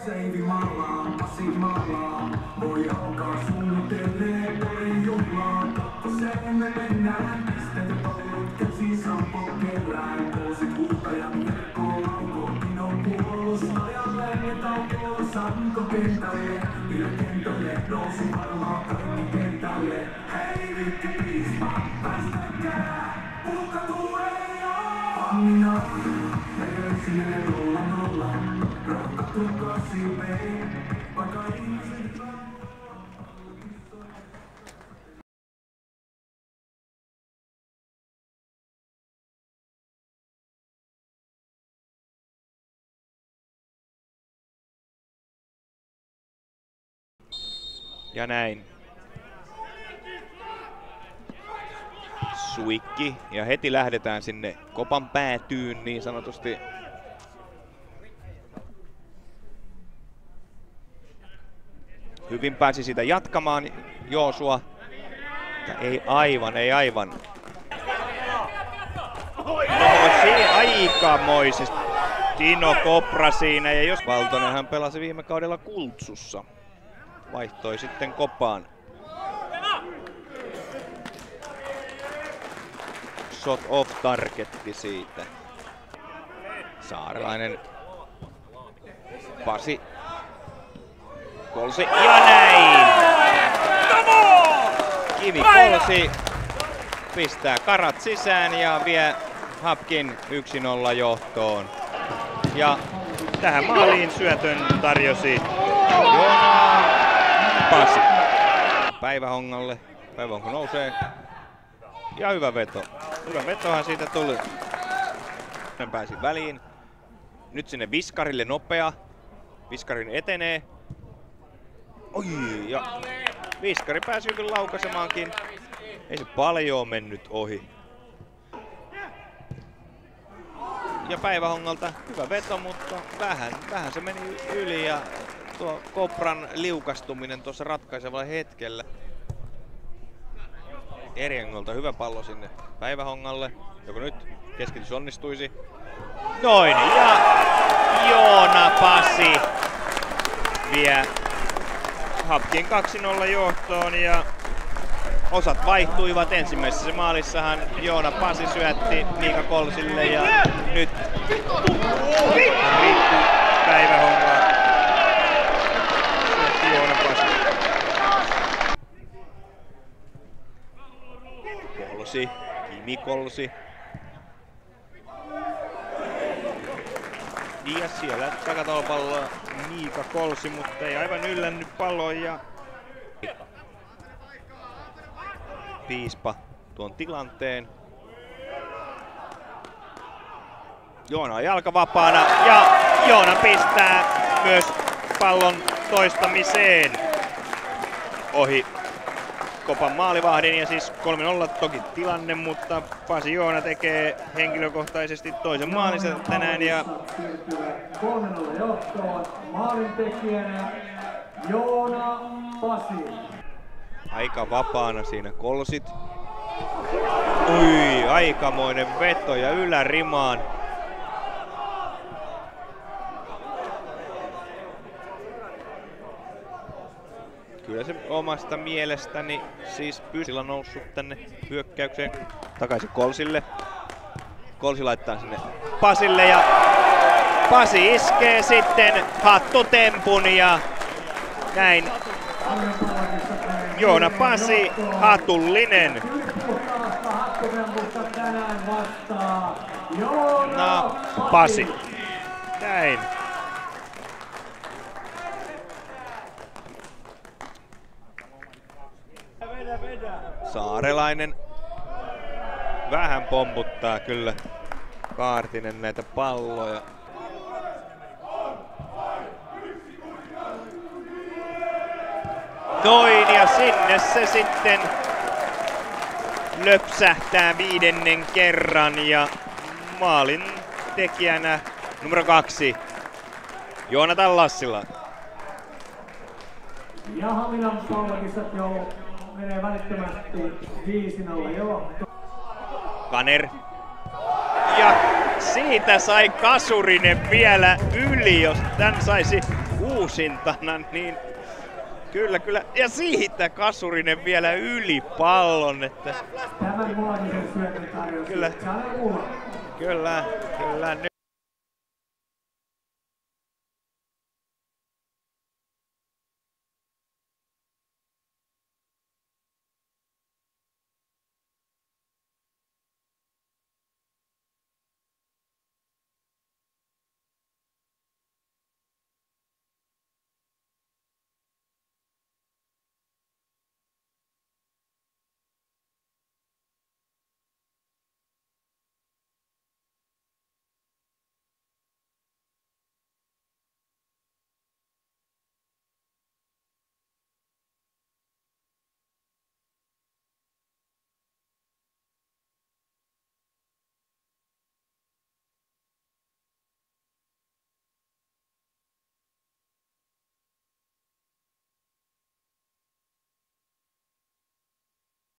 Seivimalla, pasimalla, voi alkaa suunnitelleen toden juhlaan. Kakkoseen me mennään, pisteitä palvelut käsiin sampo kellään. Kuusi puhtajan verkkoon, laukoonkin on puolos. Ajalleen ja taukoon, sanko kentälle. Yläkentälle, nousi varmaan kaikki kentälle. Hei Rikki Piispa, päästäkää, puhka tulee jo. Annina, meidän sinne nolla. Ja näin. Suikki. Ja heti lähdetään sinne kopan päätyyn niin sanotusti. Hyvin pääsi sitä jatkamaan Joosua. Ei aivan. No aikamoisesti Tino Kopra siinä. Ja jos Valtonenhan pelasi viime kaudella Kultsussa. Vaihtoi sitten Kopaan. Shot off targetti siitä. Saarelainen. Pasi. Kolsi ja näin! Kimi Kolsi pistää karat sisään ja vie Hapkin 1-0 johtoon. Ja tähän maaliin syötön tarjosi Joona Pasi. Päivähongalle. Päivähonga nousee. Ja hyvä veto. Hyvä vetohan siitä tuli. Hän pääsi väliin. Nyt sinne Viskarille nopea. Viskarin etenee. Oi, ja Viskari pääsi kyllä laukasemaankin. Ei se paljon mennyt ohi. Ja Päivähongalta hyvä veto, mutta vähän se meni yli ja tuo Kopran liukastuminen tuossa ratkaisevalla hetkellä. Eriengolta hyvä pallo sinne Päivähongalle, joko nyt keskitys onnistuisi. Noin, ja Joona Pasi vie Hapkin 2-0 johtoon ja osat vaihtuivat. Ensimmäisessä maalissahan Joona Pasi syötti Miika Kolsille ja nyt Riikku Päivähonga syötti Joona Pasi. Kolsi, Kimi Kolsi. Ja siellä takatolpalla Miika Kolsi, mutta ei aivan yllännyt palloon ja Piispa tuon tilanteen. Joona on jalkavapaana ja Joona pistää myös pallon toistamiseen ohi Kopan maalivahdin ja siis 3-0 toki tilanne, mutta Pasi Joona tekee henkilökohtaisesti toisen maalinsa tänään ja 3-0 johtoon maalintekijänä Joona Pasi. Aika vapaana siinä Kolsit. Ui, aikamoinen veto ja ylärimaan. Kyllä se omasta mielestäni siis Pyysillä noussut tänne hyökkäykseen. Takaisin Kolsille. Kolsi laittaa sinne Pasille ja Pasi iskee sitten hattutempun ja näin Joona Pasi hatullinen. No, Pasi. Näin. Saarelainen vähän pomputtaa kyllä Kaartinen näitä palloja. Noin ja sinne se sitten löpsähtää 5. kerran ja maalin tekijänä numero 2 Joonatan Lassila. Ja Haminan pallokisat jo menee välittömästi 5-0 johto. Kaner. Ja siitä sai Kasurinen vielä yli, jos tän saisi uusintana, niin kyllä. Ja siitä Kasurinen vielä yli pallon, että Tämän maagisen syötön tarjosi. kyllä. Nyt